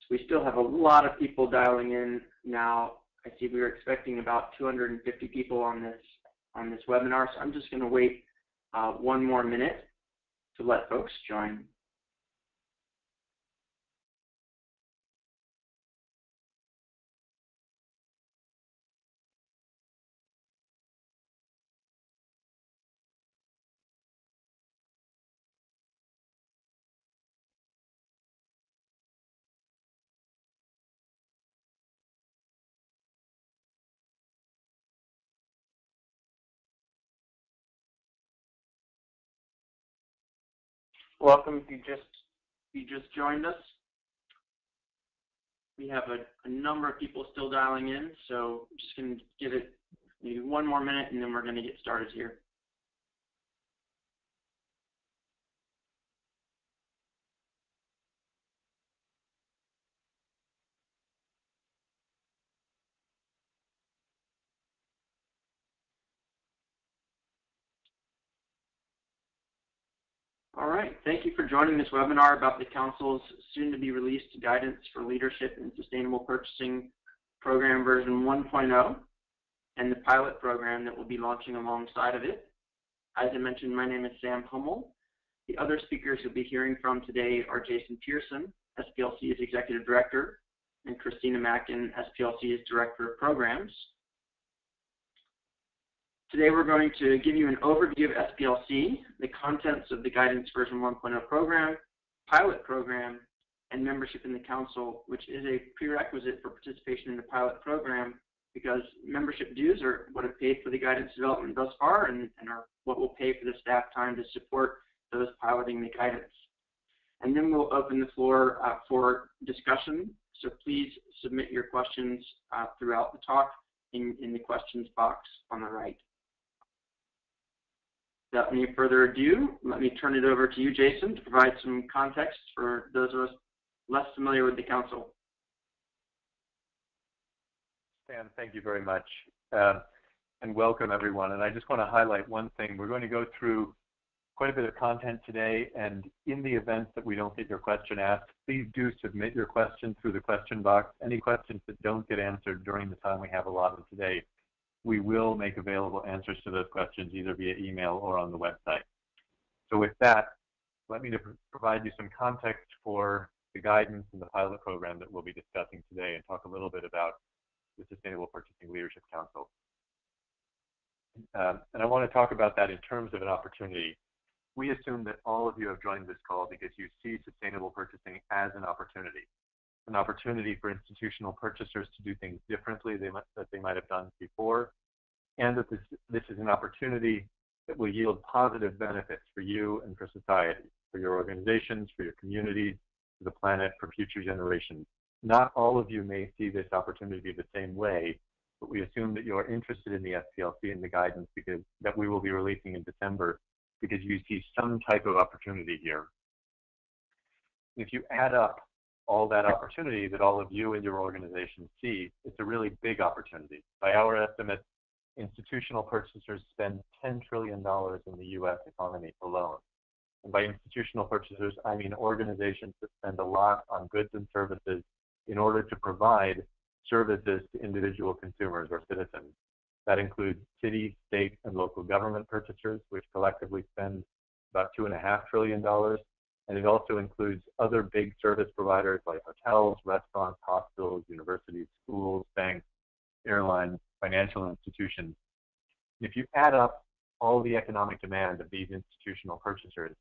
So we still have a lot of people dialing in now. I see we were expecting about 250 people on this webinar, so I'm just going to wait one more minute to let folks join. Welcome if you just joined us. We have a number of people still dialing in, so I'm just going to give it maybe one more minute and then we're going to get started here. All right, thank you for joining this webinar about the Council's soon-to-be-released Guidance for Leadership in Sustainable Purchasing Program version 1.0 and the pilot program that will be launching alongside of it. As I mentioned, my name is Sam Hummel. The other speakers you'll be hearing from today are Jason Pearson, SPLC's Executive Director, and Christina Mackin, SPLC's Director of Programs. Today we're going to give you an overview of SPLC, the contents of the Guidance version 1.0 program, pilot program, and membership in the Council, which is a prerequisite for participation in the pilot program because membership dues are what have paid for the guidance development thus far and are what will pay for the staff time to support those piloting the guidance. And then we'll open the floor for discussion, so please submit your questions throughout the talk in the questions box on the right. Without any further ado, let me turn it over to you, Jason, to provide some context for those of us less familiar with the Council. Sam, thank you very much, and welcome everyone. And I just want to highlight one thing. We're going to go through quite a bit of content today, and in the event that we don't get your question asked, please do submit your question through the question box. Any questions that don't get answered during the time we have allotted today, we will make available answers to those questions either via email or on the website. So with that, let me provide you some context for the guidance and the pilot program that we'll be discussing today and talk a little bit about the Sustainable Purchasing Leadership Council. And I want to talk about that in terms of an opportunity. We assume that all of you have joined this call because you see sustainable purchasing as an opportunity for institutional purchasers to do things differently that they might have done before, and that this is an opportunity that will yield positive benefits for you and for society, for your organizations, for your communities, for the planet, for future generations. Not all of you may see this opportunity the same way, but we assume that you're interested in the SPLC and the guidance that we will be releasing in December because you see some type of opportunity here. If you add up all that opportunity that all of you and your organization see, it's a really big opportunity. By our estimates, institutional purchasers spend $10 trillion in the U.S. economy alone. And by institutional purchasers, I mean organizations that spend a lot on goods and services in order to provide services to individual consumers or citizens. That includes city, state, and local government purchasers, which collectively spend about $2.5 trillion. And it also includes other big service providers like hotels, restaurants, hospitals, universities, schools, banks, airlines, financial institutions. If you add up all the economic demand of these institutional purchasers,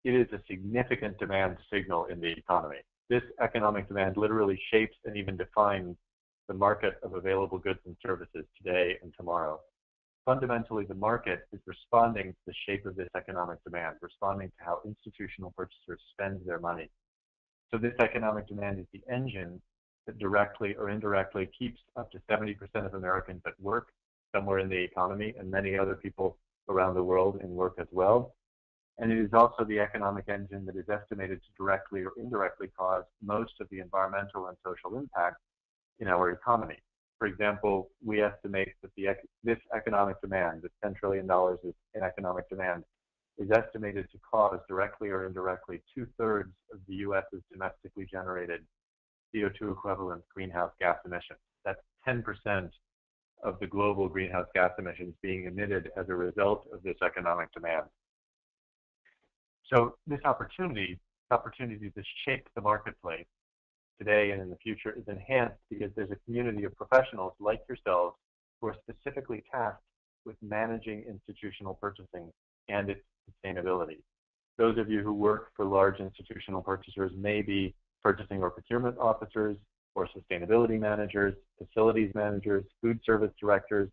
it is a significant demand signal in the economy. This economic demand literally shapes and even defines the market of available goods and services today and tomorrow. Fundamentally, the market is responding to the shape of this economic demand, responding to how institutional purchasers spend their money. So this economic demand is the engine that directly or indirectly keeps up to 70% of Americans at work, somewhere in the economy, and many other people around the world in work as well. And it is also the economic engine that is estimated to directly or indirectly cause most of the environmental and social impact in our economy. For example, we estimate that this economic demand, this $10 trillion in economic demand, is estimated to cause directly or indirectly 2/3 of the U.S.'s domestically generated CO2 equivalent greenhouse gas emissions. That's 10% of the global greenhouse gas emissions being emitted as a result of this economic demand. So this opportunity to shape the marketplace today and in the future is enhanced because there's a community of professionals like yourselves who are specifically tasked with managing institutional purchasing and its sustainability. Those of you who work for large institutional purchasers may be purchasing or procurement officers, or sustainability managers, facilities managers, food service directors,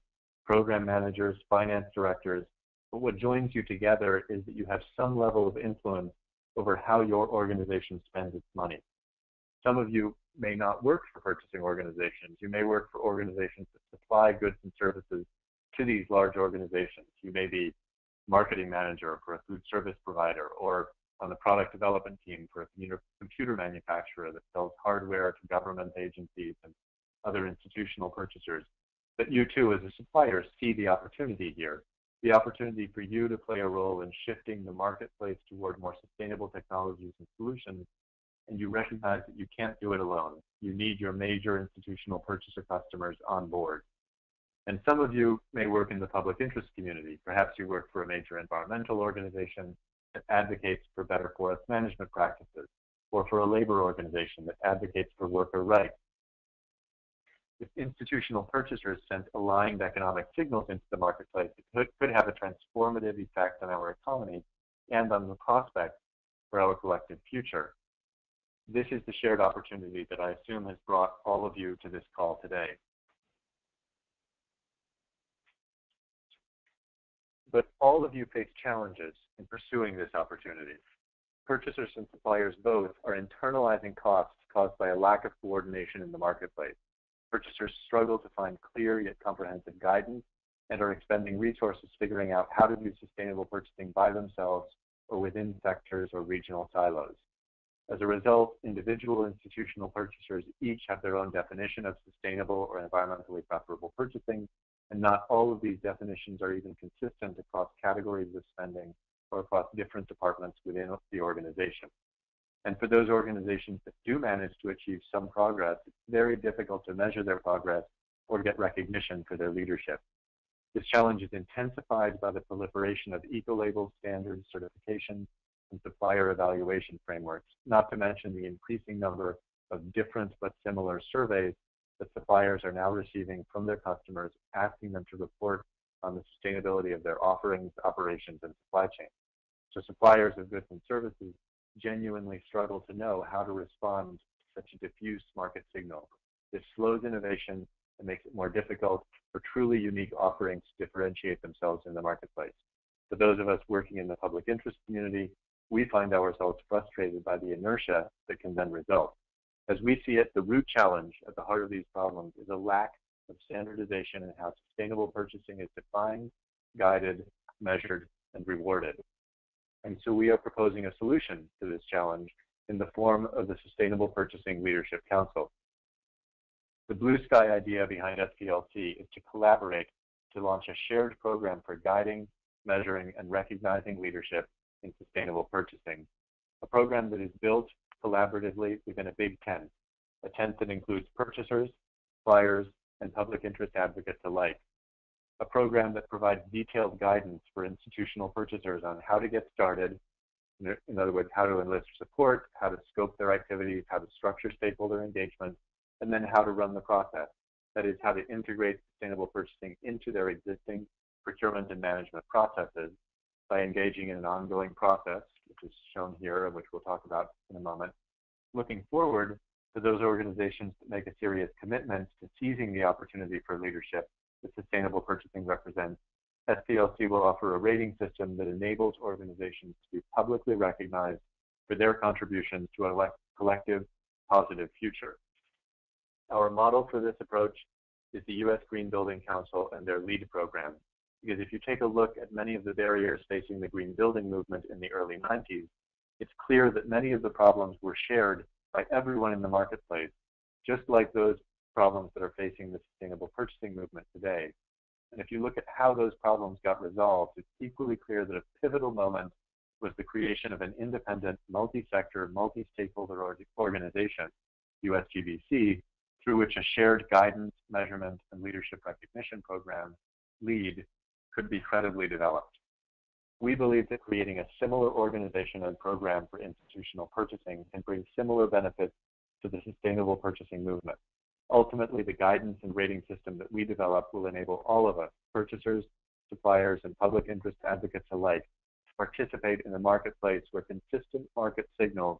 program managers, finance directors. But what joins you together is that you have some level of influence over how your organization spends its money. Some of you may not work for purchasing organizations. You may work for organizations that supply goods and services to these large organizations. You may be marketing manager for a food service provider, or on the product development team for a computer manufacturer that sells hardware to government agencies and other institutional purchasers. But you too, as a supplier, see the opportunity here, the opportunity for you to play a role in shifting the marketplace toward more sustainable technologies and solutions, and you recognize that you can't do it alone. You need your major institutional purchaser customers on board. And some of you may work in the public interest community. Perhaps you work for a major environmental organization that advocates for better forest management practices, or for a labor organization that advocates for worker rights. If institutional purchasers sent aligned economic signals into the marketplace, it could have a transformative effect on our economy and on the prospects for our collective future. This is the shared opportunity that I assume has brought all of you to this call today. But all of you face challenges in pursuing this opportunity. Purchasers and suppliers both are internalizing costs caused by a lack of coordination in the marketplace. Purchasers struggle to find clear yet comprehensive guidance and are expending resources figuring out how to do sustainable purchasing by themselves or within sectors or regional silos. As a result, individual institutional purchasers each have their own definition of sustainable or environmentally preferable purchasing, and not all of these definitions are even consistent across categories of spending or across different departments within the organization. And for those organizations that do manage to achieve some progress, it's very difficult to measure their progress or get recognition for their leadership. This challenge is intensified by the proliferation of eco-label standards, certifications, and supplier evaluation frameworks, not to mention the increasing number of different but similar surveys that suppliers are now receiving from their customers, asking them to report on the sustainability of their offerings, operations, and supply chain. So suppliers of goods and services genuinely struggle to know how to respond to such a diffuse market signal. This slows innovation and makes it more difficult for truly unique offerings to differentiate themselves in the marketplace. For those of us working in the public interest community, we find ourselves frustrated by the inertia that can then result. As we see it, the root challenge at the heart of these problems is a lack of standardization in how sustainable purchasing is defined, guided, measured, and rewarded. And so we are proposing a solution to this challenge in the form of the Sustainable Purchasing Leadership Council. The blue sky idea behind SPLC is to collaborate to launch a shared program for guiding, measuring, and recognizing leadership in sustainable purchasing, a program that is built collaboratively within a big tent, a tent that includes purchasers, suppliers, and public interest advocates alike, a program that provides detailed guidance for institutional purchasers on how to get started, in other words, how to enlist support, how to scope their activities, how to structure stakeholder engagement, and then how to run the process. That is, how to integrate sustainable purchasing into their existing procurement and management processes by engaging in an ongoing process, which is shown here and which we'll talk about in a moment. Looking forward to those organizations that make a serious commitment to seizing the opportunity for leadership that sustainable purchasing represents, SPLC will offer a rating system that enables organizations to be publicly recognized for their contributions to a collective positive future. Our model for this approach is the U.S. Green Building Council and their LEAD program. Because if you take a look at many of the barriers facing the green building movement in the early 90s, it's clear that many of the problems were shared by everyone in the marketplace, just like those problems that are facing the sustainable purchasing movement today. And if you look at how those problems got resolved, it's equally clear that a pivotal moment was the creation of an independent, multi-sector, multi-stakeholder organization USGBC, through which a shared guidance, measurement, and leadership recognition program, LEAD, could be credibly developed. We believe that creating a similar organization and program for institutional purchasing can bring similar benefits to the sustainable purchasing movement. Ultimately, the guidance and rating system that we develop will enable all of us, purchasers, suppliers, and public interest advocates alike, to participate in a marketplace where consistent market signals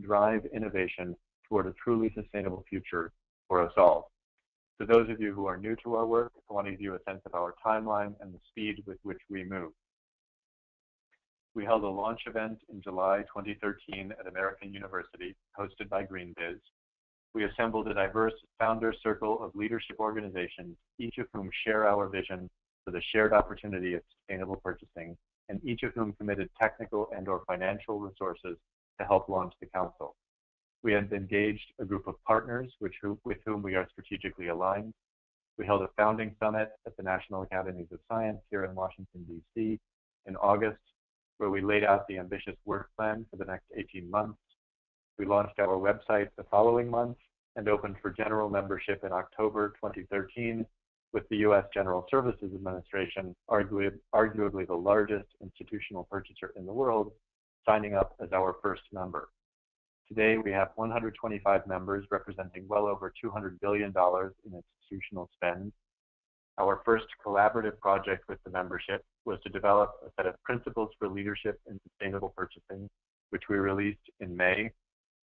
drive innovation toward a truly sustainable future for us all. To those of you who are new to our work, I want to give you a sense of our timeline and the speed with which we move. We held a launch event in July 2013 at American University, hosted by GreenBiz. We assembled a diverse founder circle of leadership organizations, each of whom share our vision for the shared opportunity of sustainable purchasing, and each of whom committed technical and/or financial resources to help launch the council. We have engaged a group of partners with whom we are strategically aligned. We held a founding summit at the National Academies of Science here in Washington, D.C. in August, where we laid out the ambitious work plan for the next 18 months. We launched our website the following month and opened for general membership in October 2013 with the U.S. General Services Administration, arguably the largest institutional purchaser in the world, signing up as our first member. Today, we have 125 members representing well over $200 billion in institutional spend. Our first collaborative project with the membership was to develop a set of principles for leadership in sustainable purchasing, which we released in May.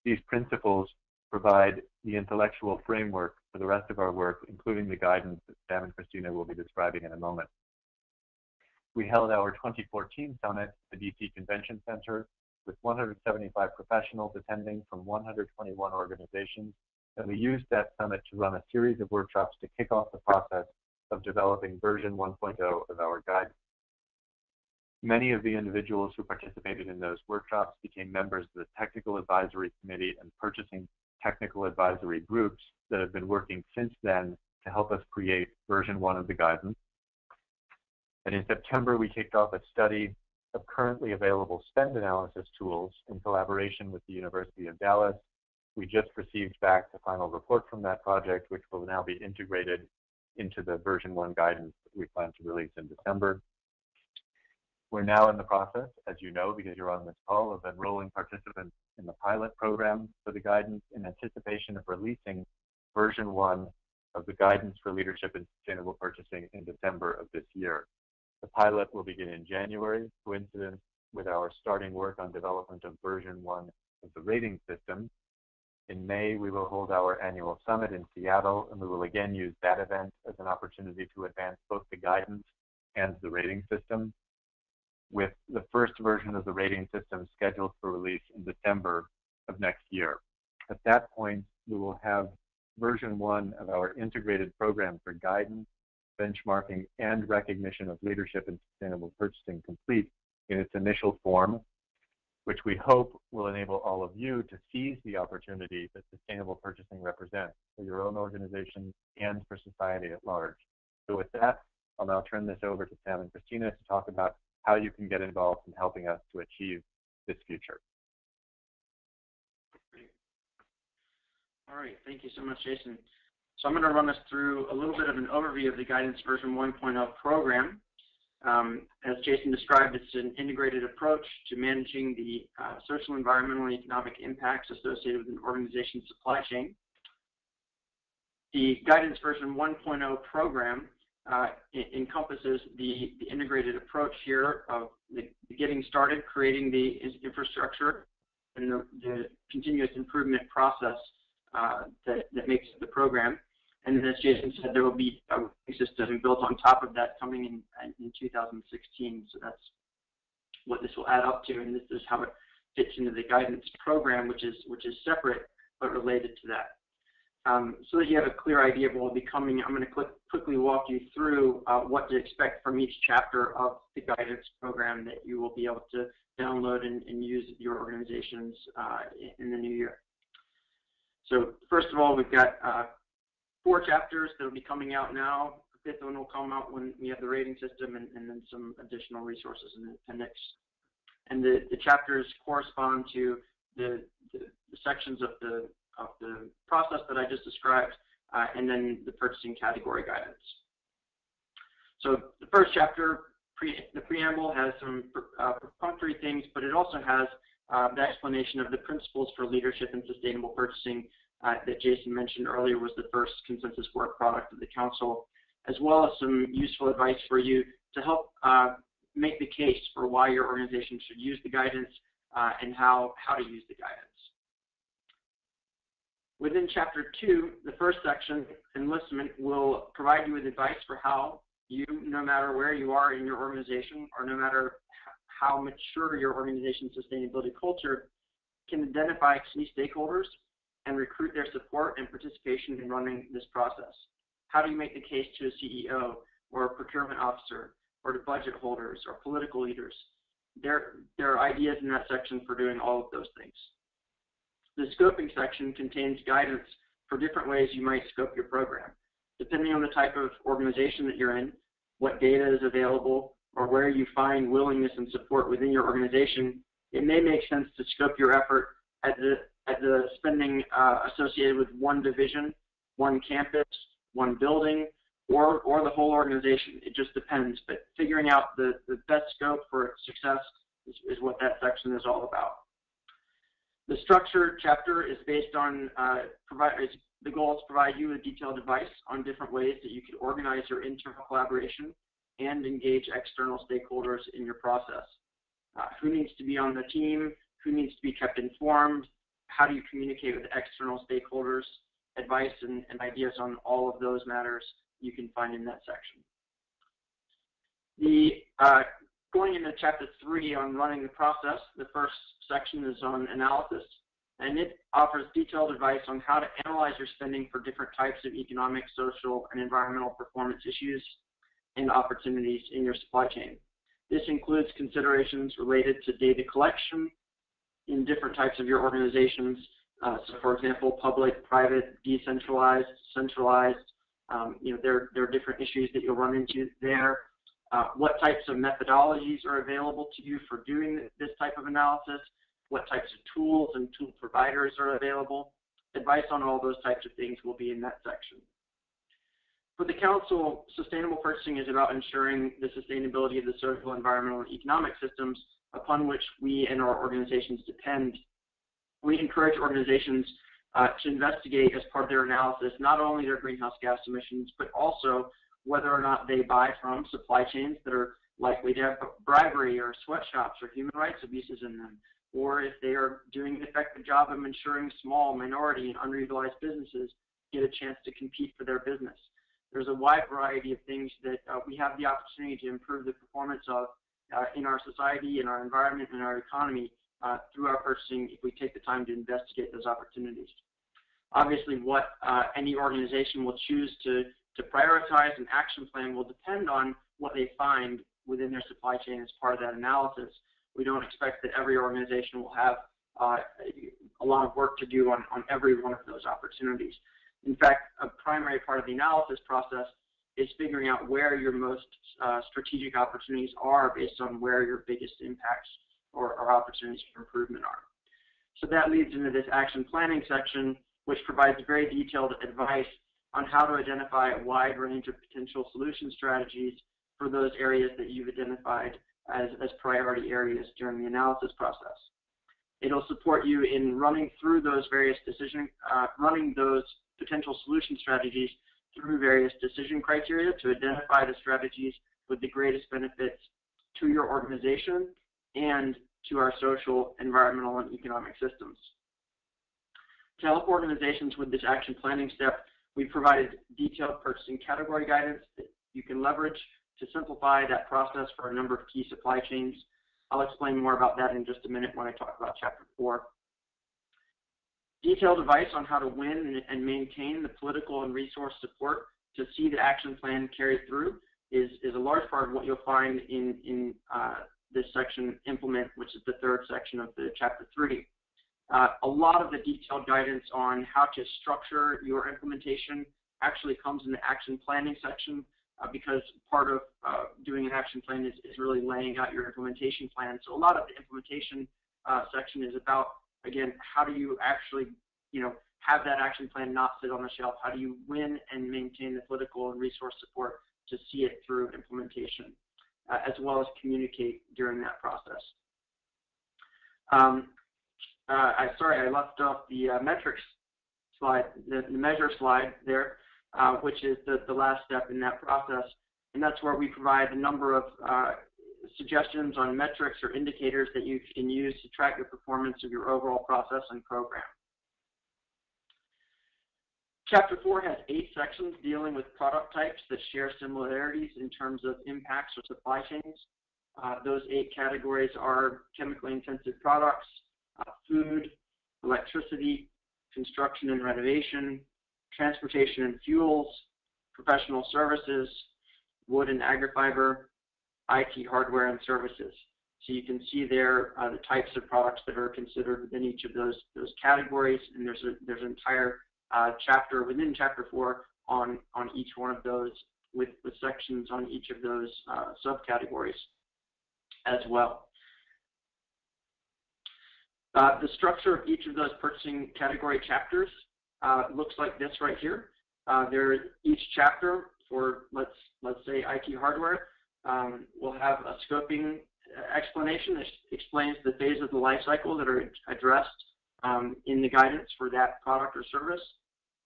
These principles provide the intellectual framework for the rest of our work, including the guidance that Sam and Christina will be describing in a moment. We held our 2014 summit at the DC Convention Center with 175 professionals attending from 121 organizations, and we used that summit to run a series of workshops to kick off the process of developing version 1.0 of our guidance. Many of the individuals who participated in those workshops became members of the Technical Advisory Committee and Purchasing Technical Advisory groups that have been working since then to help us create version 1 of the guidance. And in September, we kicked off a study of currently available spend analysis tools in collaboration with the University of Dallas. We just received back the final report from that project, which will now be integrated into the version 1 guidance that we plan to release in December. We're now in the process, as you know, because you're on this call, of enrolling participants in the pilot program for the guidance in anticipation of releasing version 1 of the guidance for leadership in sustainable purchasing in December of this year. The pilot will begin in January, coincident with our starting work on development of version 1 of the rating system. In May, we will hold our annual summit in Seattle, and we will again use that event as an opportunity to advance both the guidance and the rating system, with the first version of the rating system scheduled for release in December of next year. At that point, we will have version 1 of our integrated program for guidance, benchmarking, and recognition of leadership in sustainable purchasing complete in its initial form, which we hope will enable all of you to seize the opportunity that sustainable purchasing represents for your own organization and for society at large. So with that, I'll now turn this over to Sam and Christina to talk about how you can get involved in helping us to achieve this future. All right, thank you so much, Jason. So I'm going to run us through a little bit of an overview of the Guidance version 1.0 program. As Jason described, it's an integrated approach to managing the social, environmental, and economic impacts associated with an organization's supply chain. The Guidance version 1.0 program encompasses the integrated approach here of the getting started, creating the infrastructure, and the continuous improvement process that makes the program. And then, as Jason said, there will be a system built on top of that coming in 2016. So that's what this will add up to, and this is how it fits into the guidance program, which is separate but related to that. So that you have a clear idea of what will be coming, I'm going to quickly walk you through what to expect from each chapter of the guidance program that you will be able to download and use at your organizations in the new year. So first of all, we've got 4 chapters that will be coming out now. The 5th one will come out when we have the rating system, and then some additional resources in the appendix. And the chapters correspond to the sections of the the process that I just described, and then the purchasing category guidance. So the first chapter, the preamble, has some perfunctory things, but it also has the explanation of the principles for leadership and sustainable purchasing that Jason mentioned earlier was the first consensus work product of the council, as well as some useful advice for you to help make the case for why your organization should use the guidance and how to use the guidance. Within Chapter 2, the first section, Enlistment, will provide you with advice for how you, no matter where you are in your organization or no matter how mature your organization's sustainability culture, can identify key stakeholders and recruit their support and participation in running this process. How do you make the case to a CEO or a procurement officer or to budget holders or political leaders? There are ideas in that section for doing all of those things. The scoping section contains guidance for different ways you might scope your program. Depending on the type of organization that you're in, what data is available, or where you find willingness and support within your organization, it may make sense to scope your effort at the spending associated with one division, one campus, one building, or the whole organization. It just depends. But figuring out the best scope for success is what that section is all about. The structure chapter is based on, the goal is to provide you with detailed advice on different ways that you could organize your internal collaboration and engage external stakeholders in your process. Who needs to be on the team? Who needs to be kept informed? How do you communicate with external stakeholders? Advice and ideas on all of those matters you can find in that section. Going into Chapter 3 on running the process, the first section is on analysis, and it offers detailed advice on how to analyze your spending for different types of economic, social, and environmental performance issues and opportunities in your supply chain. This includes considerations related to data collection in different types of your organizations. So, for example, public, private, decentralized, centralized. There are different issues that you'll run into there. What types of methodologies are available to you for doing this type of analysis? What types of tools and tool providers are available? Advice on all those types of things will be in that section. For the Council, sustainable purchasing is about ensuring the sustainability of the social, environmental, and economic systems upon which we and our organizations depend. We encourage organizations to investigate as part of their analysis not only their greenhouse gas emissions, but also whether or not they buy from supply chains that are likely to have bribery or sweatshops or human rights abuses in them, or if they are doing an effective job of ensuring small, minority, and underutilized businesses get a chance to compete for their business. There's a wide variety of things that we have the opportunity to improve the performance of in our society, in our environment, and our economy through our purchasing if we take the time to investigate those opportunities. Obviously, what any organization will choose to prioritize an action plan will depend on what they find within their supply chain as part of that analysis. We don't expect that every organization will have a lot of work to do on every one of those opportunities. In fact, a primary part of the analysis process is figuring out where your most strategic opportunities are based on where your biggest impacts or opportunities for improvement are. So that leads into this action planning section, which provides very detailed advice on how to identify a wide range of potential solution strategies for those areas that you've identified as priority areas during the analysis process. It'll support you in running through those various running those potential solution strategies through various decision criteria to identify the strategies with the greatest benefits to your organization and to our social, environmental, and economic systems. To help organizations with this action planning step, we provided detailed purchasing category guidance that you can leverage to simplify that process for a number of key supply chains. I'll explain more about that in just a minute when I talk about Chapter 4. Detailed advice on how to win and maintain the political and resource support to see the action plan carried through is a large part of what you'll find in this section, Implement, which is the third section of the Chapter 3. A lot of the detailed guidance on how to structure your implementation actually comes in the action planning section because part of doing an action plan is really laying out your implementation plan. So a lot of the implementation section is about, again, how do you actually have that action plan not sit on the shelf? How do you win and maintain the political and resource support to see it through implementation, as well as communicate during that process? Sorry, I left off the metrics slide, the measure slide there, which is the last step in that process. And that's where we provide a number of suggestions on metrics or indicators that you can use to track the performance of your overall process and program. Chapter 4 has 8 sections dealing with product types that share similarities in terms of impacts or supply chains. Those 8 categories are chemically intensive products, food, electricity, construction and renovation, transportation and fuels, professional services, wood and agri-fiber, IT hardware and services. So you can see there the types of products that are considered within each of those categories, and there's an entire chapter within Chapter 4 on each one of those, with sections on each of those subcategories as well. The structure of each of those purchasing category chapters looks like this right here. Each chapter for let's say IT hardware will have a scoping explanation that explains the phase of the life cycle that are addressed in the guidance for that product or service.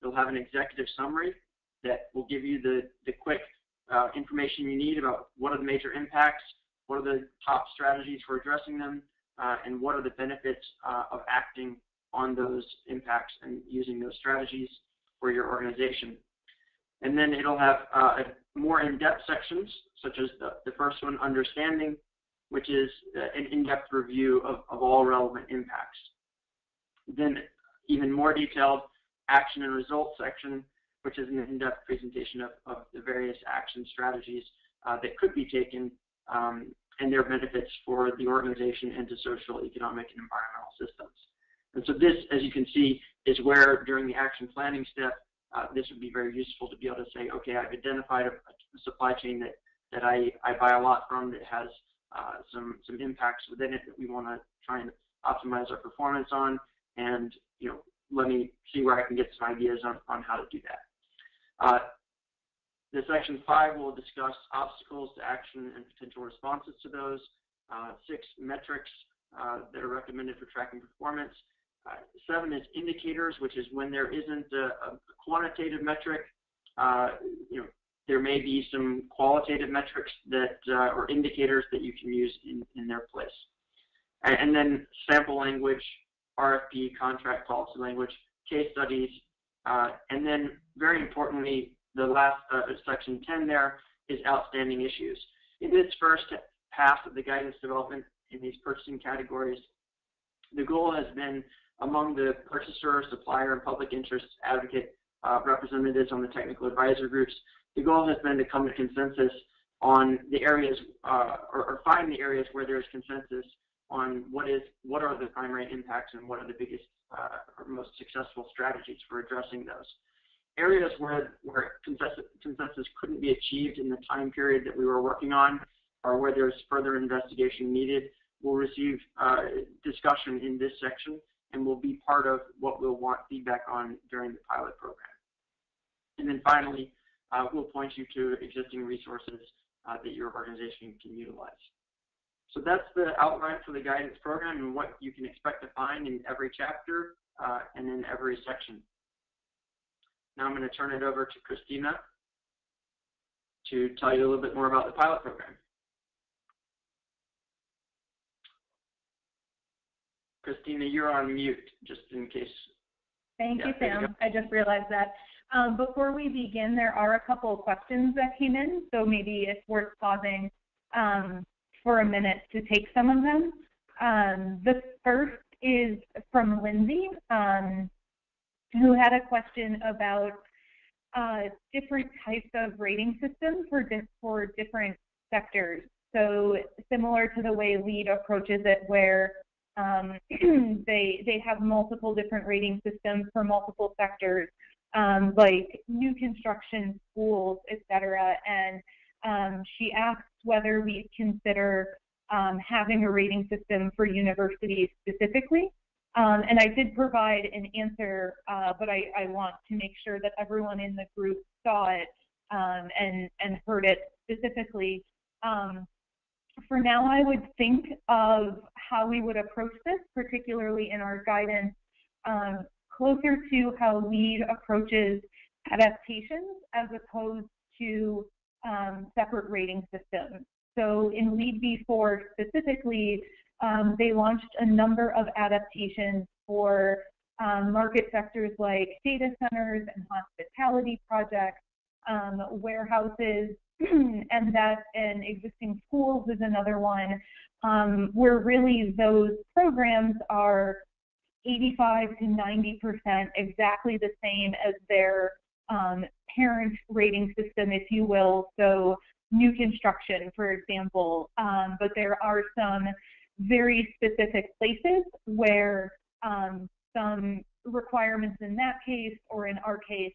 They'll have an executive summary that will give you the quick information you need about what are the major impacts, what are the top strategies for addressing them, and what are the benefits of acting on those impacts and using those strategies for your organization. And then it'll have more in-depth sections, such as the first one, understanding, which is an in-depth review of all relevant impacts. Then even more detailed action and results section, which is an in-depth presentation of the various action strategies that could be taken and their benefits for the organization and to social, economic, and environmental systems. And so this, as you can see, is where during the action planning step, this would be very useful to be able to say, okay, I've identified a supply chain that I buy a lot from that has some impacts within it that we want to try and optimize our performance on, and let me see where I can get some ideas on how to do that. The section 5 will discuss obstacles to action and potential responses to those. 6 metrics that are recommended for tracking performance. 7 is indicators, which is when there isn't a quantitative metric. There may be some qualitative metrics that or indicators that you can use in their place. And then sample language, RFP, contract policy language, case studies, and then very importantly, the last section 10 there is outstanding issues. In this first pass of the guidance development in these purchasing categories, the goal has been among the purchaser, supplier, and public interest advocate representatives on the technical advisor groups, the goal has been to come to consensus on the areas or find the areas where there's consensus on what are the primary impacts and what are the biggest or most successful strategies for addressing those. Areas where consensus couldn't be achieved in the time period that we were working on, or where there's further investigation needed, will receive discussion in this section and will be part of what we'll want feedback on during the pilot program. And then finally, we'll point you to existing resources that your organization can utilize. So that's the outline for the guidance program and what you can expect to find in every chapter and in every section. Now I'm going to turn it over to Christina to tell you a little bit more about the pilot program. Christina, you're on mute, just in case. Thank you, Sam. I just realized that. Before we begin, there are a couple of questions that came in, so maybe it's worth pausing for a minute to take some of them. The first is from Lindsay, who had a question about different types of rating systems for different sectors. So similar to the way LEAD approaches it, where they have multiple different rating systems for multiple sectors, like new construction, schools, etc. And she asks whether we consider having a rating system for universities specifically. And I did provide an answer, but I want to make sure that everyone in the group saw it and heard it specifically. For now, I would think of how we would approach this, particularly in our guidance, closer to how LEAD approaches adaptations as opposed to separate rating systems. So in LEAD v4 specifically, they launched a number of adaptations for market sectors like data centers and hospitality projects, warehouses, and existing schools is another one, where really those programs are 85 to 90% exactly the same as their parent rating system, if you will. So new construction, for example, but there are some very specific places where some requirements in that case, or in our case,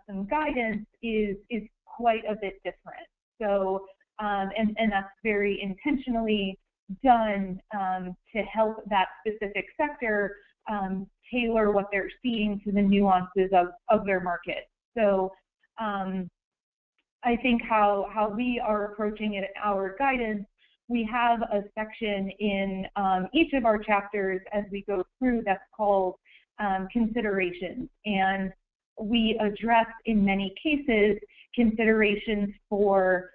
some guidance is quite a bit different. So, and that's very intentionally done to help that specific sector tailor what they're seeing to the nuances of their market. So I think how we are approaching it, our guidance, we have a section in each of our chapters as we go through that's called considerations. And we address, in many cases, considerations for,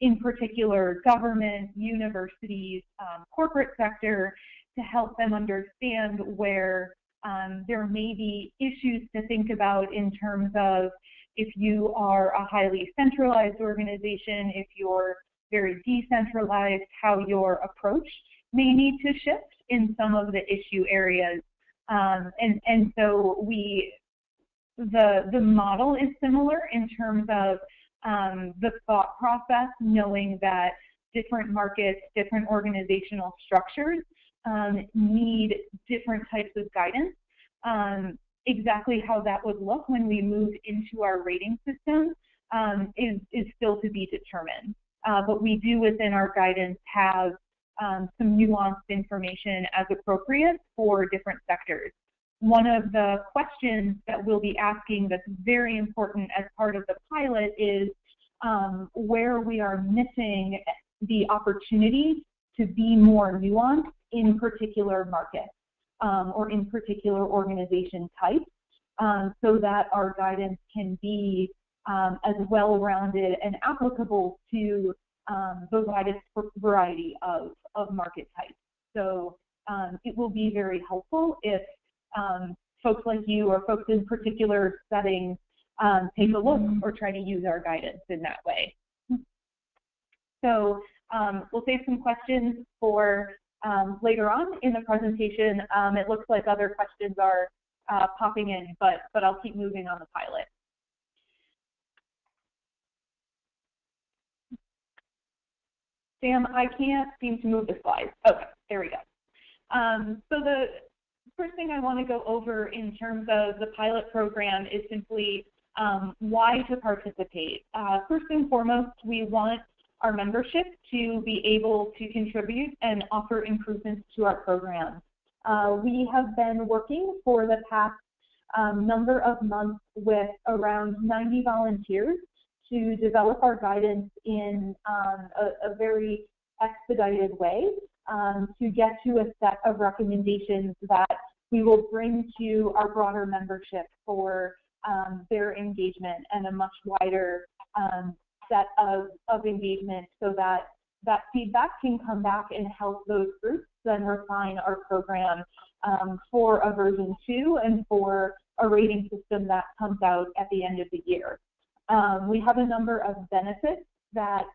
in particular, government, universities, corporate sector, to help them understand where there may be issues to think about in terms of if you are a highly centralized organization, if you're very decentralized, how your approach may need to shift in some of the issue areas. And so the model is similar in terms of the thought process, knowing that different markets, different organizational structures need different types of guidance. Exactly how that would look when we move into our rating system is still to be determined. But we do, within our guidance, have some nuanced information as appropriate for different sectors. One of the questions that we'll be asking that's very important as part of the pilot is where we are missing the opportunity to be more nuanced in particular markets or in particular organization types, so that our guidance can be as well-rounded and applicable to the widest variety of market types. So it will be very helpful if folks like you or folks in particular settings take a look or try to use our guidance in that way. So we'll save some questions for later on in the presentation. It looks like other questions are popping in, but I'll keep moving on the pilot. Sam, I can't seem to move the slides. Okay, there we go. So the first thing I want to go over in terms of the pilot program is simply why to participate. First and foremost, we want our membership to be able to contribute and offer improvements to our program. We have been working for the past number of months with around 90 volunteers to develop our guidance in a very expedited way to get to a set of recommendations that we will bring to our broader membership for their engagement and a much wider set of engagement, so that that feedback can come back and help those groups then refine our program for a version 2 and for a rating system that comes out at the end of the year. We have a number of benefits that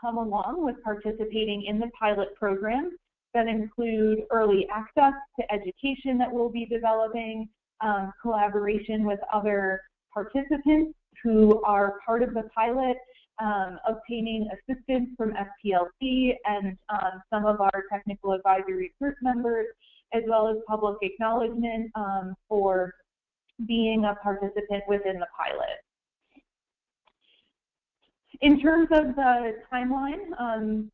come along with participating in the pilot program that include early access to education that we'll be developing, collaboration with other participants who are part of the pilot, obtaining assistance from SPLC and some of our technical advisory group members, as well as public acknowledgement for being a participant within the pilot. In terms of the timeline,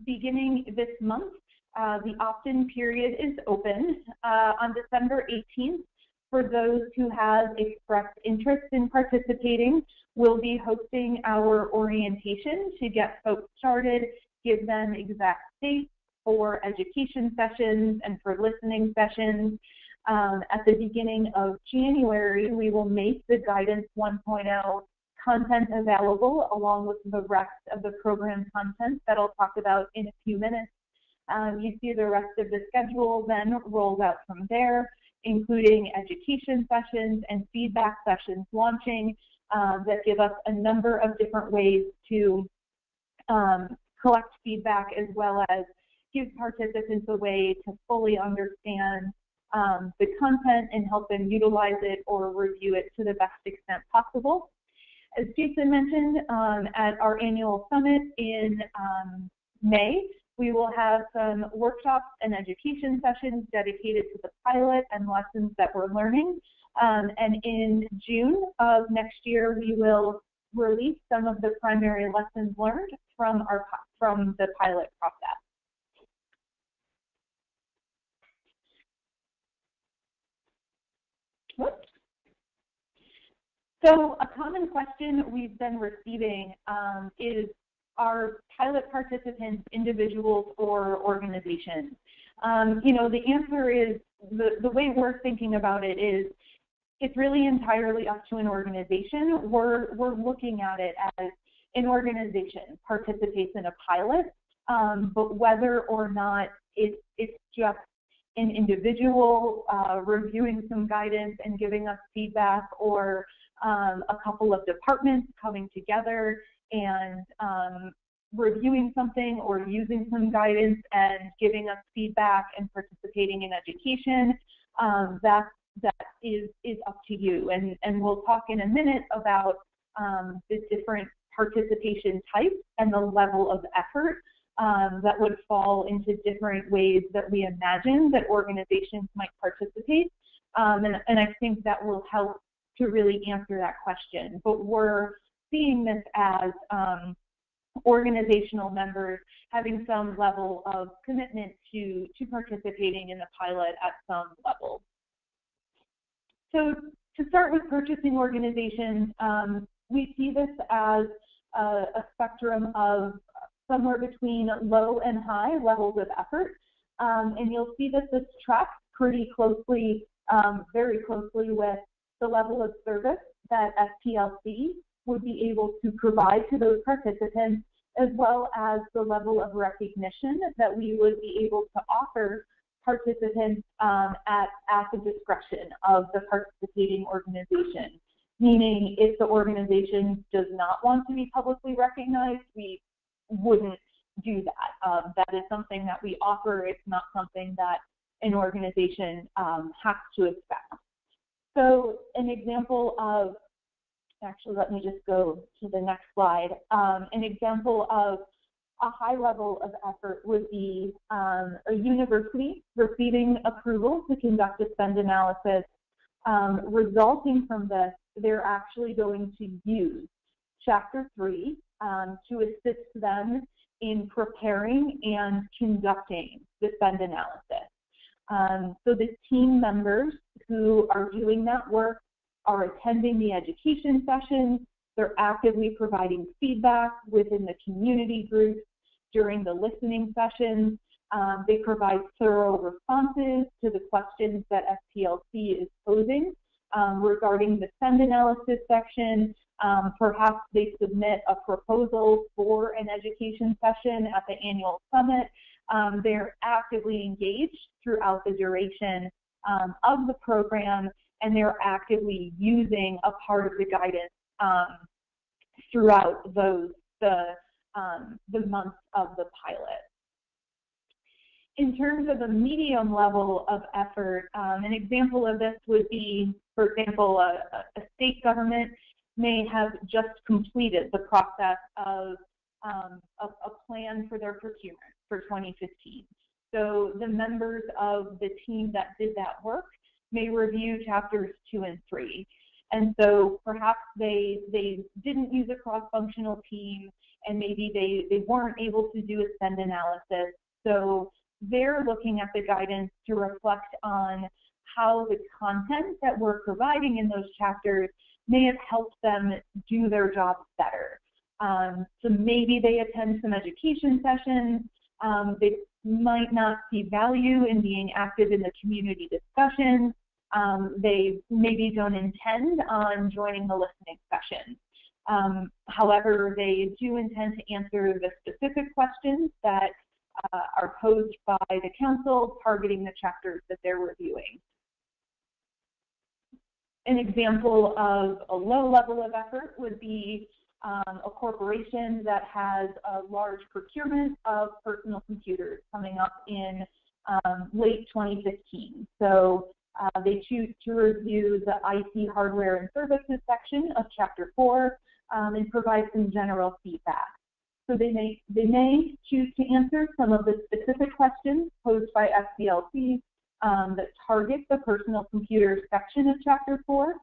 beginning this month, The opt-in period is open. On December 18th, for those who have expressed interest in participating, we'll be hosting our orientation to get folks started, give them exact dates for education sessions and for listening sessions. At the beginning of January, we will make the Guidance 1.0 content available along with the rest of the program content that I'll talk about in a few minutes. You see the rest of the schedule then rolls out from there, including education sessions and feedback sessions launching that give us a number of different ways to collect feedback as well as give participants a way to fully understand the content and help them utilize it or review it to the best extent possible. As Jason mentioned, at our annual summit in May, we will have some workshops and education sessions dedicated to the pilot and lessons that we're learning. And in June of next year, we will release some of the primary lessons learned from the pilot process. Whoops. So a common question we've been receiving is, are pilot participants individuals or organizations? You know, the answer is, the way we're thinking about it is, it's really entirely up to an organization. We're looking at it as an organization participates in a pilot, but whether or not it's just an individual reviewing some guidance and giving us feedback, or a couple of departments coming together and reviewing something or using some guidance and giving us feedback and participating in education, that is up to you. And we'll talk in a minute about the different participation types and the level of effort that would fall into different ways that we imagine that organizations might participate. And I think that will help to really answer that question. But we're seeing this as organizational members having some level of commitment to participating in the pilot at some level. So to start with purchasing organizations, we see this as a spectrum of somewhere between low and high levels of effort. And you'll see that this tracks pretty closely, very closely with the level of service that SPLC would be able to provide to those participants, as well as the level of recognition that we would be able to offer participants at the discretion of the participating organization. Meaning, if the organization does not want to be publicly recognized, we wouldn't do that. That is something that we offer. It's not something that an organization has to expect. So an example of, actually let me just go to the next slide. An example of a high level of effort would be a university receiving approval to conduct a spend analysis. Resulting from this, they're actually going to use Chapter 3 to assist them in preparing and conducting the spend analysis. So the team members who are doing that work are attending the education sessions. They're actively providing feedback within the community groups during the listening sessions. They provide thorough responses to the questions that SPLC is posing regarding the spend analysis section. Perhaps they submit a proposal for an education session at the annual summit. They're actively engaged throughout the duration of the program, and they're actively using a part of the guidance throughout the months of the pilot. In terms of a medium level of effort, an example of this would be, for example, a state government may have just completed the process of a plan for their procurement for 2015. So the members of the team that did that work may review chapters 2 and 3. And so perhaps they didn't use a cross-functional team, and maybe they weren't able to do a spend analysis. So they're looking at the guidance to reflect on how the content that we're providing in those chapters may have helped them do their jobs better. So maybe they attend some education sessions, they might not see value in being active in the community discussions, they maybe don't intend on joining the listening session. However, they do intend to answer the specific questions that are posed by the council targeting the chapters that they're reviewing. An example of a low level of effort would be a corporation that has a large procurement of personal computers coming up in late 2015. So they choose to review the IT hardware and services section of Chapter 4 and provide some general feedback. So they may choose to answer some of the specific questions posed by SPLC that target the personal computer section of Chapter 4,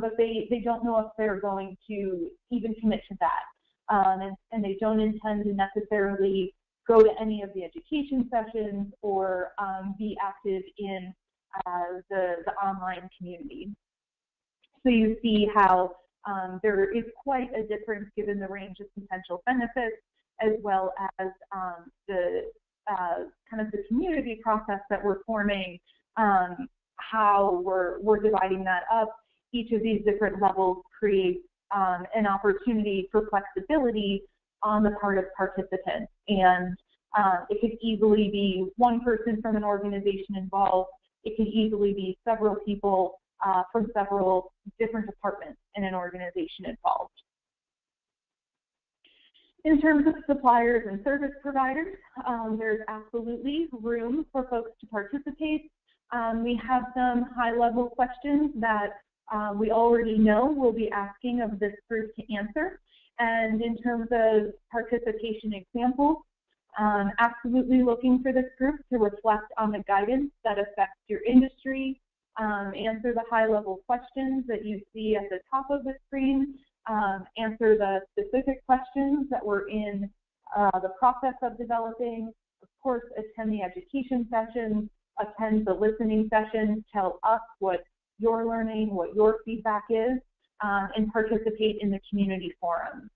but they don't know if they're going to even commit to that. And they don't intend to necessarily go to any of the education sessions or be active in the online community. So you see how there is quite a difference given the range of potential benefits, as well as the kind of the community process that we're forming, how we're dividing that up. Each of these different levels creates an opportunity for flexibility on the part of participants. And it could easily be one person from an organization involved. It could easily be several people from several different departments in an organization involved. In terms of suppliers and service providers, there's absolutely room for folks to participate. We have some high-level questions that we already know we'll be asking of this group to answer. And in terms of participation examples, absolutely looking for this group to reflect on the guidance that affects your industry, answer the high-level questions that you see at the top of the screen, answer the specific questions that we're in the process of developing, of course, attend the education sessions, attend the listening sessions, tell us what you're learning, what your feedback is, and participate in the community forums.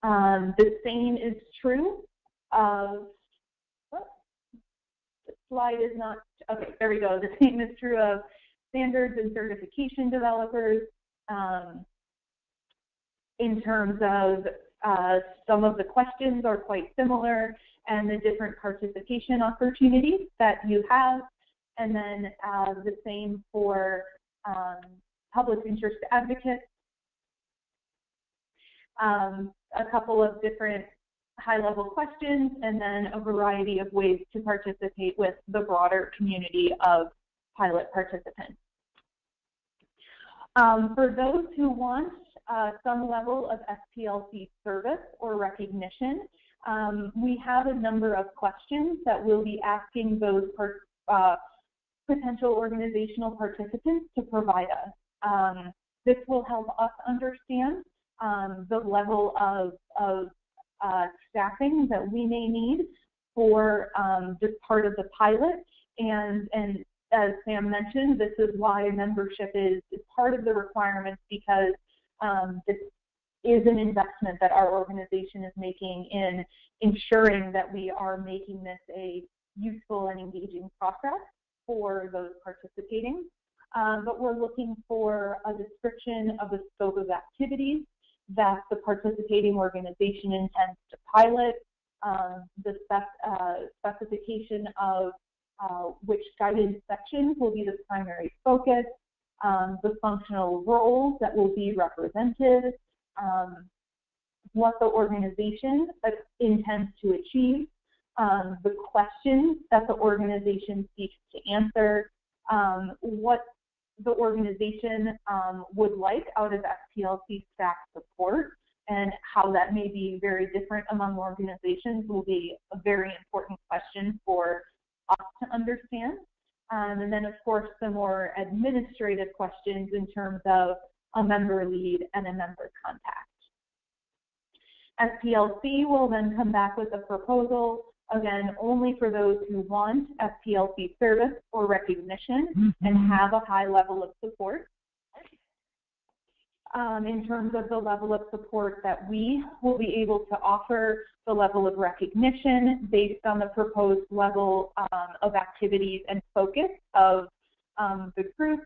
The same is true of, the slide is not, okay, there we go. The same is true of standards and certification developers. In terms of some of the questions are quite similar, and the different participation opportunities that you have, and then the same for public interest advocates. A couple of different high-level questions, and then a variety of ways to participate with the broader community of pilot participants. For those who want some level of SPLC service or recognition, we have a number of questions that we'll be asking those potential organizational participants to provide us. This will help us understand the level of staffing that we may need for this part of the pilot, and as Sam mentioned, this is why membership is part of the requirements, because this is an investment that our organization is making in ensuring that we are making this a useful and engaging process for those participating. But we're looking for a description of the scope of activities that the participating organization intends to pilot, the specification of which guidance sections will be the primary focus, the functional roles that will be represented, what the organization intends to achieve, the questions that the organization seeks to answer, what the organization would like out of SPLC staff support, and how that may be very different among organizations will be a very important question for us to understand. And then, of course, the more administrative questions in terms of a member lead and a member contact. SPLC will then come back with a proposal again, only for those who want SPLC service or recognition and have a high level of support. In terms of the level of support that we will be able to offer, the level of recognition based on the proposed level of activities and focus of the group,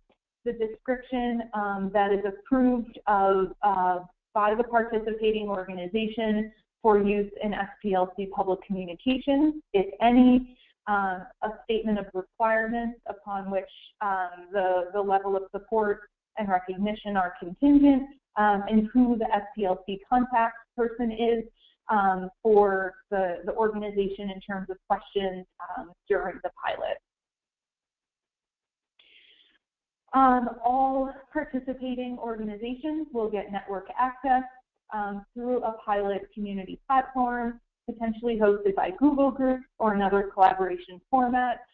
the description that is approved by the participating organization for use in SPLC public communications, if any, a statement of requirements upon which the level of support and recognition are contingent, and who the SPLC contact person is for the organization in terms of questions during the pilot. All participating organizations will get network access through a pilot community platform, potentially hosted by Google Groups or another collaboration format.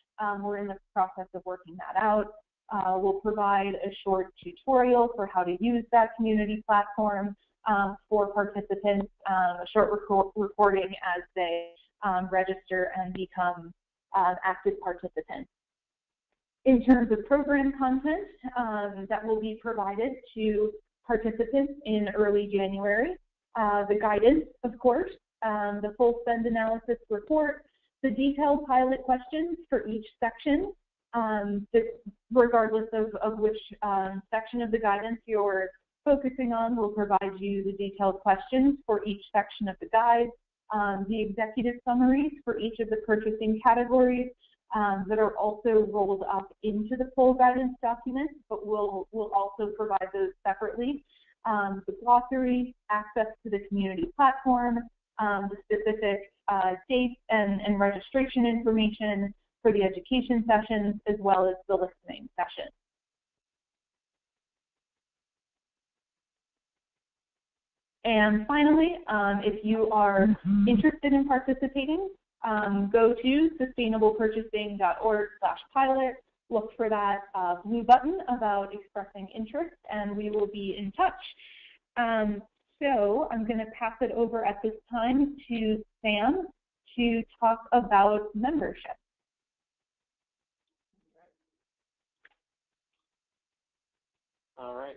We're in the process of working that out. We'll provide a short tutorial for how to use that community platform for participants, a short recording as they register and become active participants. In terms of program content that will be provided to participants in early January, the guidance, of course, the full spend analysis report, the detailed pilot questions for each section, regardless of which section of the guidance you're focusing on, will provide you the detailed questions for each section of the guide, the executive summaries for each of the purchasing categories that are also rolled up into the full guidance document, but we'll also provide those separately. The glossary, access to the community platform, the specific dates and registration information for the education sessions, as well as the listening session. And finally, if you are interested in participating, go to sustainablepurchasing.org/pilot, look for that blue button about expressing interest, and we will be in touch. So I'm going to pass it over at this time to Sam to talk about membership. All right.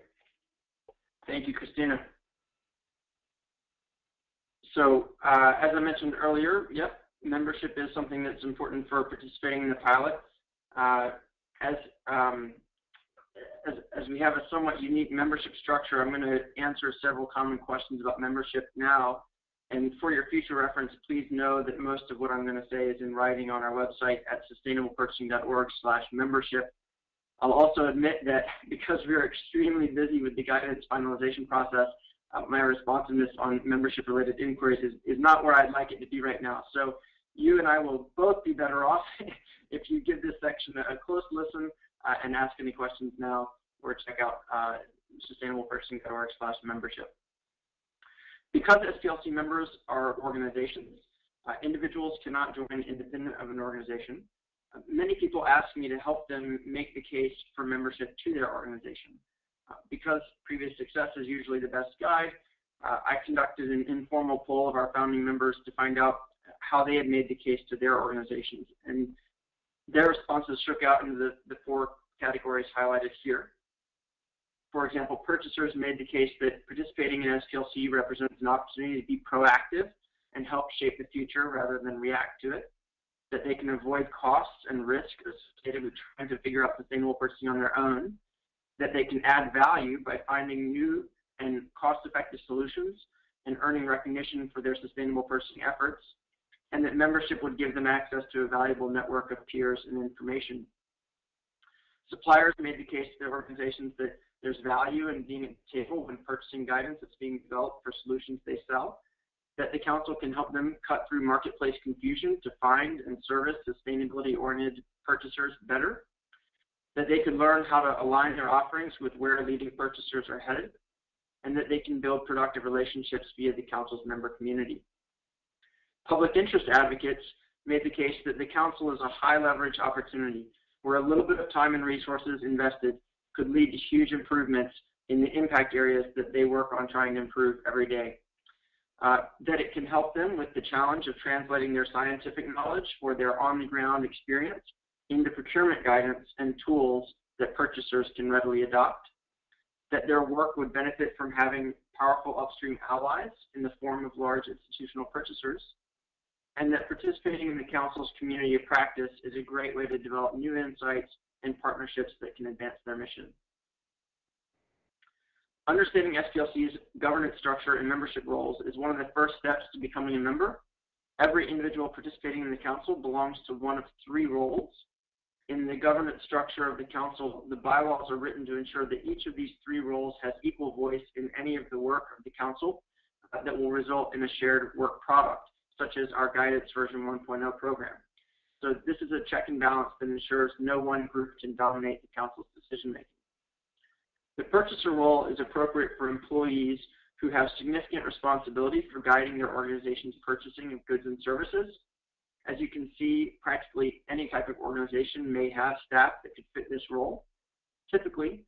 Thank you, Christina. So as I mentioned earlier, yep, membership is something that's important for participating in the pilot. As we have a somewhat unique membership structure, I'm going to answer several common questions about membership now. And for your future reference, please know that most of what I'm going to say is in writing on our website at sustainablepurchasing.org/membership. I'll also admit that because we're extremely busy with the guidance finalization process, my responsiveness on membership-related inquiries is not where I'd like it to be right now. So you and I will both be better off if you give this section a close listen and ask any questions now, or check out sustainablepurchasing.org/membership. Because SPLC members are organizations, individuals cannot join independent of an organization. Many people ask me to help them make the case for membership to their organization. Because previous success is usually the best guide, I conducted an informal poll of our founding members to find out how they had made the case to their organizations. And their responses shook out into the four categories highlighted here. For example, purchasers made the case that participating in SPLC represents an opportunity to be proactive and help shape the future rather than react to it, that they can avoid costs and risk associated with trying to figure out sustainable purchasing on their own, that they can add value by finding new and cost-effective solutions and earning recognition for their sustainable purchasing efforts, and that membership would give them access to a valuable network of peers and information. Suppliers made the case to their organizations that there's value in being at the table when purchasing guidance that's being developed for solutions they sell, that the council can help them cut through marketplace confusion to find and service sustainability-oriented purchasers better, that they could learn how to align their offerings with where leading purchasers are headed, and that they can build productive relationships via the council's member community. Public interest advocates made the case that the council is a high-leverage opportunity where a little bit of time and resources invested could lead to huge improvements in the impact areas that they work on trying to improve every day. that it can help them with the challenge of translating their scientific knowledge or their on-the-ground experience into procurement guidance and tools that purchasers can readily adopt, that their work would benefit from having powerful upstream allies in the form of large institutional purchasers, and that participating in the Council's community of practice is a great way to develop new insights and partnerships that can advance their mission. Understanding SPLC's governance structure and membership roles is one of the first steps to becoming a member. Every individual participating in the Council belongs to one of three roles. In the governance structure of the Council, the bylaws are written to ensure that each of these three roles has equal voice in any of the work of the Council that will result in a shared work product, such as our Guidance version 1.0 program. So this is a check and balance that ensures no one group can dominate the Council's decision-making. The purchaser role is appropriate for employees who have significant responsibility for guiding their organization's purchasing of goods and services. As you can see, practically any type of organization may have staff that could fit this role. Typically,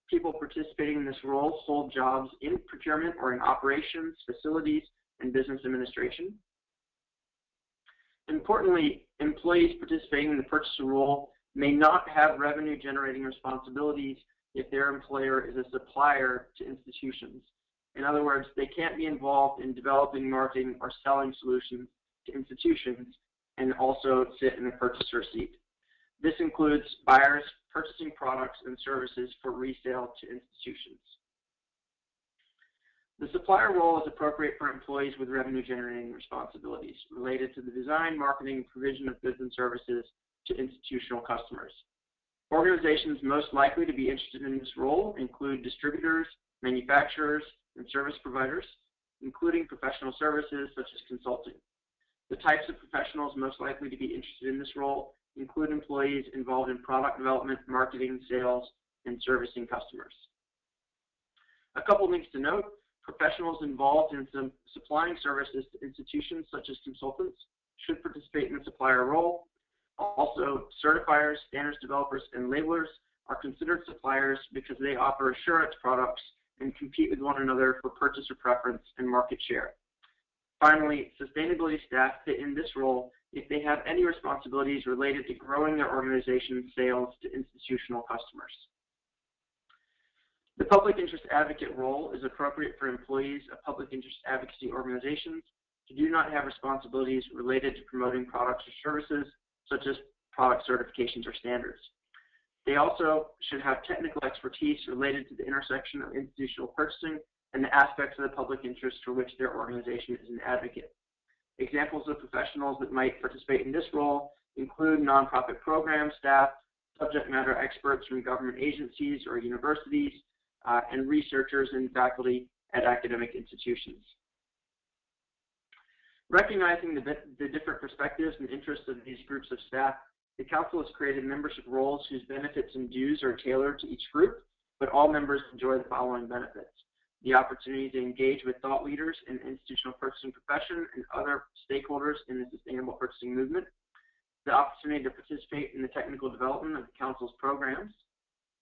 people participating in this role hold jobs in procurement or in operations, facilities, and business administration. Importantly, employees participating in the purchaser role may not have revenue-generating responsibilities if their employer is a supplier to institutions. In other words, they can't be involved in developing, marketing, or selling solutions to institutions and also sit in the purchaser seat. This includes buyers purchasing products and services for resale to institutions. The supplier role is appropriate for employees with revenue-generating responsibilities related to the design, marketing, and provision of goods and services to institutional customers. Organizations most likely to be interested in this role include distributors, manufacturers, and service providers, including professional services such as consulting. The types of professionals most likely to be interested in this role include employees involved in product development, marketing, sales, and servicing customers. A couple things to note: professionals involved in some supplying services to institutions such as consultants should participate in the supplier role. Also, certifiers, standards developers, and labelers are considered suppliers because they offer assurance products and compete with one another for purchaser preference and market share. Finally, sustainability staff fit in this role if they have any responsibilities related to growing their organization's sales to institutional customers. The public interest advocate role is appropriate for employees of public interest advocacy organizations who do not have responsibilities related to promoting products or services, such as product certifications or standards. They also should have technical expertise related to the intersection of institutional purchasing and the aspects of the public interest for which their organization is an advocate. Examples of professionals that might participate in this role include nonprofit program staff, subject matter experts from government agencies or universities, and researchers and faculty at academic institutions. Recognizing the different perspectives and interests of these groups of staff, the Council has created membership roles whose benefits and dues are tailored to each group, but all members enjoy the following benefits: the opportunity to engage with thought leaders in the institutional purchasing profession and other stakeholders in the sustainable purchasing movement, the opportunity to participate in the technical development of the Council's programs,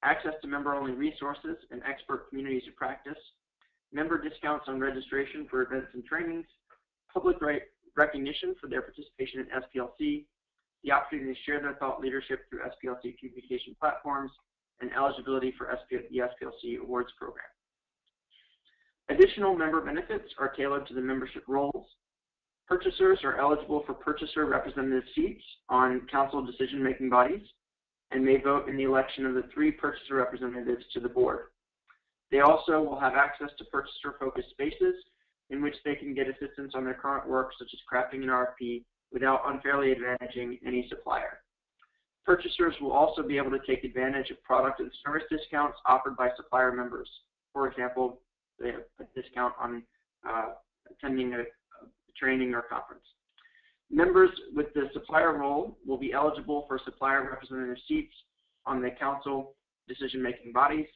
access to member-only resources and expert communities of practice, member discounts on registration for events and trainings, public recognition for their participation in SPLC, the opportunity to share their thought leadership through SPLC communication platforms, and eligibility for the SPLC Awards Program. Additional member benefits are tailored to the membership roles. Purchasers are eligible for purchaser representative seats on Council decision-making bodies and may vote in the election of the 3 purchaser representatives to the board. They also will have access to purchaser-focused spaces in which they can get assistance on their current work, such as crafting an RFP, without unfairly advantaging any supplier. Purchasers will also be able to take advantage of product and service discounts offered by supplier members. For example, they have a discount on attending a training or conference. Members with the supplier role will be eligible for supplier representative seats on the Council decision-making bodies.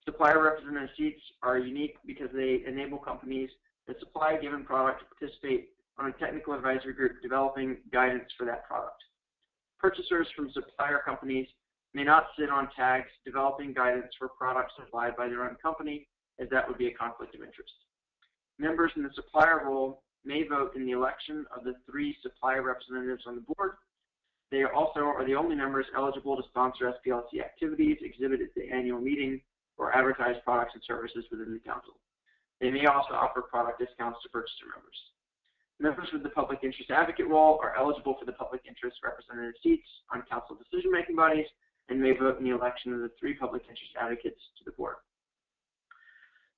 Supplier representative seats are unique because they enable companies that supply a given product to participate on a technical advisory group developing guidance for that product. Purchasers from supplier companies may not sit on tags developing guidance for products supplied by their own company, as that would be a conflict of interest. members in the supplier role may vote in the election of the 3 supplier representatives on the board. They also are the only members eligible to sponsor SPLC activities, exhibit at the annual meeting, or advertise products and services within the council. They may also offer product discounts to purchaser members. Members with the public interest advocate role are eligible for the public interest representative seats on council decision-making bodies and may vote in the election of the 3 public interest advocates to the board.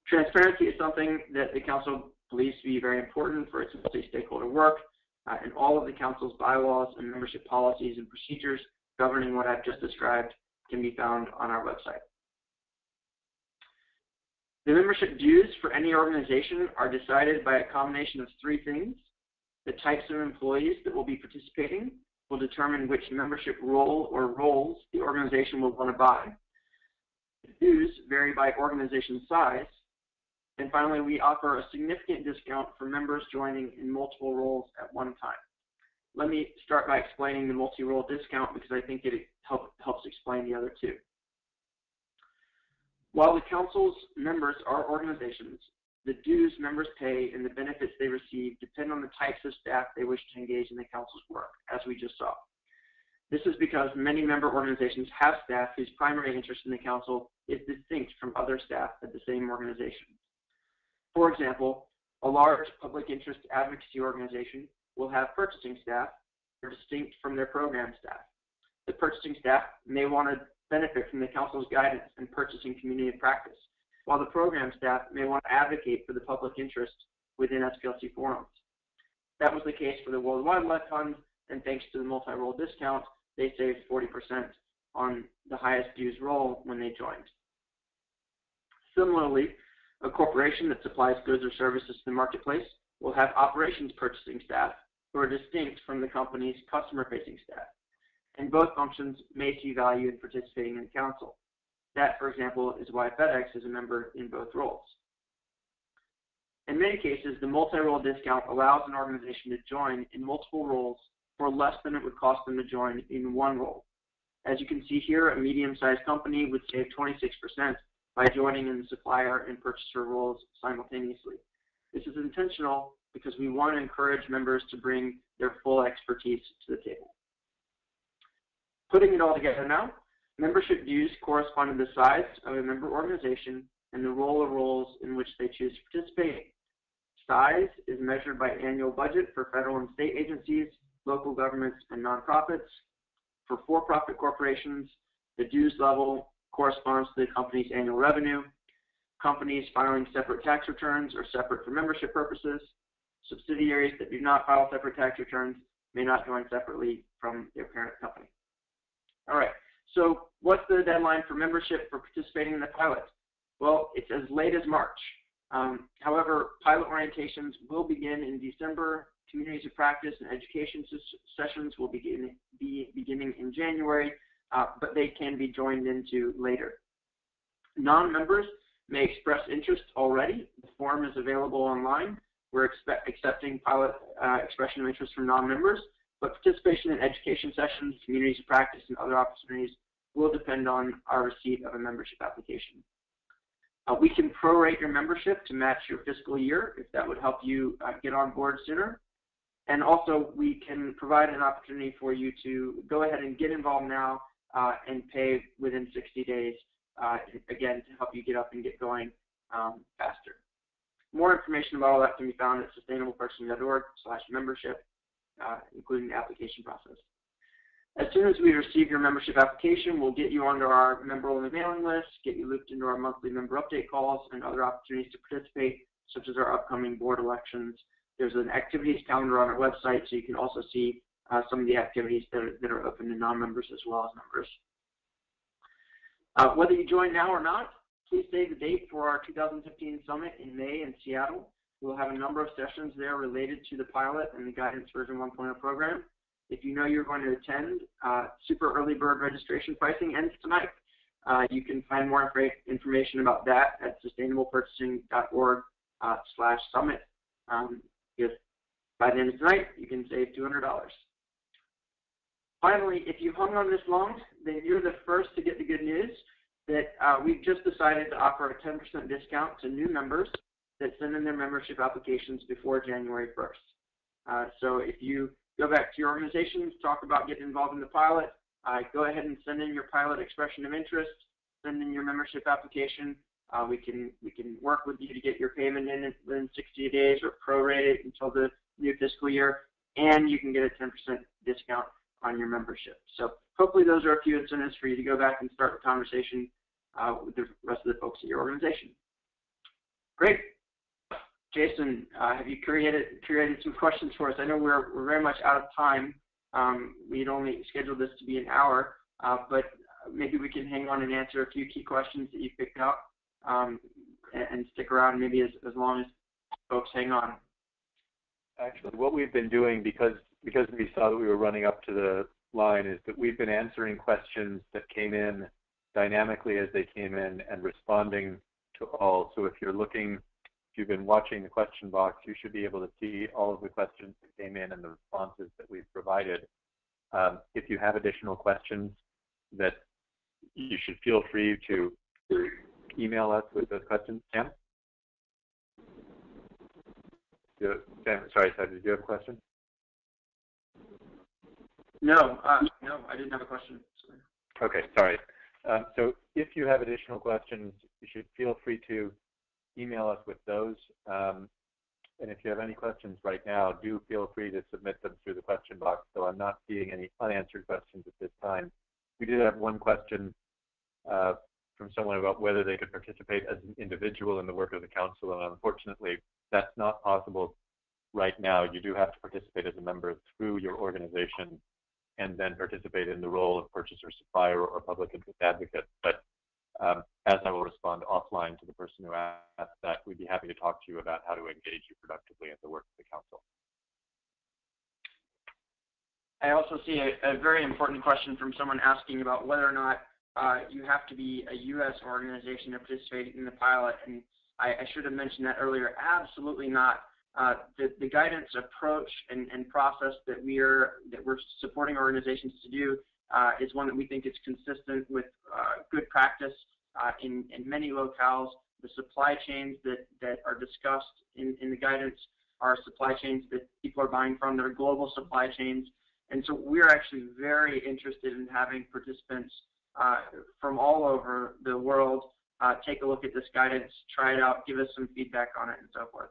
Transparency is something that the council believes to be very important for its multi-stakeholder work, and all of the council's bylaws and membership policies and procedures governing what I've just described can be found on our website. The membership dues for any organization are decided by a combination of 3 things. The types of employees that will be participating will determine which membership role or roles the organization will want to buy. The dues vary by organization size. And finally, we offer a significant discount for members joining in multiple roles at one time. Let me start by explaining the multi-role discount because I think it helps explain the other 2. While the council's members are organizations, the dues members pay and the benefits they receive depend on the types of staff they wish to engage in the council's work, as we just saw. This is because many member organizations have staff whose primary interest in the council is distinct from other staff at the same organization. For example, a large public interest advocacy organization will have purchasing staff that are distinct from their program staff. The purchasing staff may want to benefit from the council's guidance and purchasing community of practice, while the program staff may want to advocate for the public interest within SPLC forums. That was the case for the World Wildlife Fund, and thanks to the multi-role discount, they saved 40% on the highest dues role when they joined. Similarly, a corporation that supplies goods or services to the marketplace will have operations purchasing staff who are distinct from the company's customer-facing staff, and both functions may see value in participating in the council. That, for example, is why FedEx is a member in both roles. In many cases, the multi-role discount allows an organization to join in multiple roles for less than it would cost them to join in one role. As you can see here, a medium-sized company would save 26% by joining in the supplier and purchaser roles simultaneously. This is intentional because we want to encourage members to bring their full expertise to the table. Putting it all together now, membership dues correspond to the size of a member organization and the role or roles in which they choose to participate. Size is measured by annual budget for federal and state agencies, local governments, and nonprofits. For for-profit corporations, the dues level corresponds to the company's annual revenue. Companies filing separate tax returns are separate for membership purposes. Subsidiaries that do not file separate tax returns may not join separately from their parent company. All right, so what's the deadline for membership for participating in the pilot? Well, it's as late as March. However, pilot orientations will begin in December. Communities of practice and education sessions will be beginning in January, but they can be joined into later. Non-members may express interest already. The form is available online. We're accepting pilot expression of interest from non-members, but participation in education sessions, communities of practice, and other opportunities will depend on our receipt of a membership application. We can prorate your membership to match your fiscal year if that would help you get on board sooner. And also, we can provide an opportunity for you to go ahead and get involved now and pay within 60 days, again, to help you get up and get going faster. More information about all that can be found at sustainablepurchasing.org/membership, including the application process. As soon as we receive your membership application, we'll get you onto our member-only mailing list, get you looped into our monthly member update calls, and other opportunities to participate, such as our upcoming board elections. There's an activities calendar on our website, so you can also see some of the activities that are open to non-members as well as members. Whether you join now or not, please save the date for our 2015 summit in May in Seattle. We'll have a number of sessions there related to the pilot and the Guidance version 1.0 program. If you know you're going to attend, super early bird registration pricing ends tonight. You can find more information about that at sustainablepurchasing.org/summit. If by the end of tonight, you can save $200. Finally, if you've hung on this long, then you're the first to get the good news that we've just decided to offer a 10% discount to new members that send in their membership applications before January 1st. So if you go back to your organizations, talk about getting involved in the pilot, go ahead and send in your pilot expression of interest, send in your membership application. We can work with you to get your payment in within 60 days or prorate it until the new fiscal year, and you can get a 10% discount on your membership. So hopefully those are a few incentives for you to go back and start the conversation with the rest of the folks at your organization. Great. Jason, have you created some questions for us? I know we're very much out of time. We'd only scheduled this to be an hour, but maybe we can hang on and answer a few key questions that you picked out and stick around maybe as long as folks hang on. Actually, what we've been doing, because we saw that we were running up to the line, is that we've been answering questions that came in dynamically as they came in and responding to all. So if you've been watching the question box, you should be able to see all of the questions that came in and the responses that we've provided. If you have additional questions, that you should feel free to email us with those questions. Sam? Sam, sorry, did you have a question? No, no, I didn't have a question. Sorry. Okay, sorry. So if you have additional questions, you should feel free to email us with those. And if you have any questions right now, do feel free to submit them through the question box. So I'm not seeing any unanswered questions at this time. We did have one question from someone about whether they could participate as an individual in the work of the council, and unfortunately, that's not possible right now. You do have to participate as a member through your organization and then participate in the role of purchaser, supplier, or public interest advocate. But as I will respond offline to the person who asked that, we'd be happy to talk to you about how to engage you productively in the work of the council. I also see a very important question from someone asking about whether or not you have to be a U.S. organization to participate in the pilot, and I should have mentioned that earlier. Absolutely not. The guidance approach and process that we're supporting organizations to do is one that we think is consistent with good practice in many locales. The supply chains that are discussed in the guidance are supply chains that people are buying from. They're global supply chains. And so we're actually very interested in having participants from all over the world take a look at this guidance, try it out, give us some feedback on it, and so forth.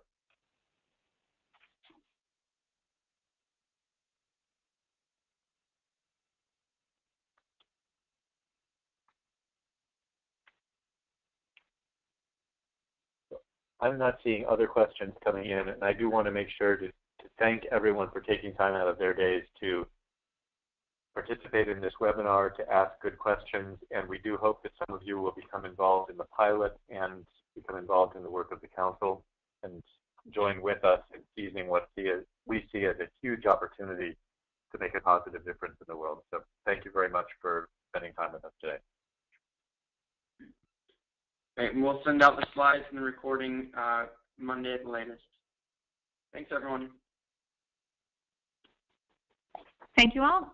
I'm not seeing other questions coming in, and I do want to make sure to thank everyone for taking time out of their days to participate in this webinar, to ask good questions, and we do hope that some of you will become involved in the pilot and become involved in the work of the council and join with us in seizing what we see as a huge opportunity to make a positive difference in the world. So thank you very much for spending time with us today. Great, and we'll send out the slides and the recording Monday at the latest. Thanks, everyone. Thank you all.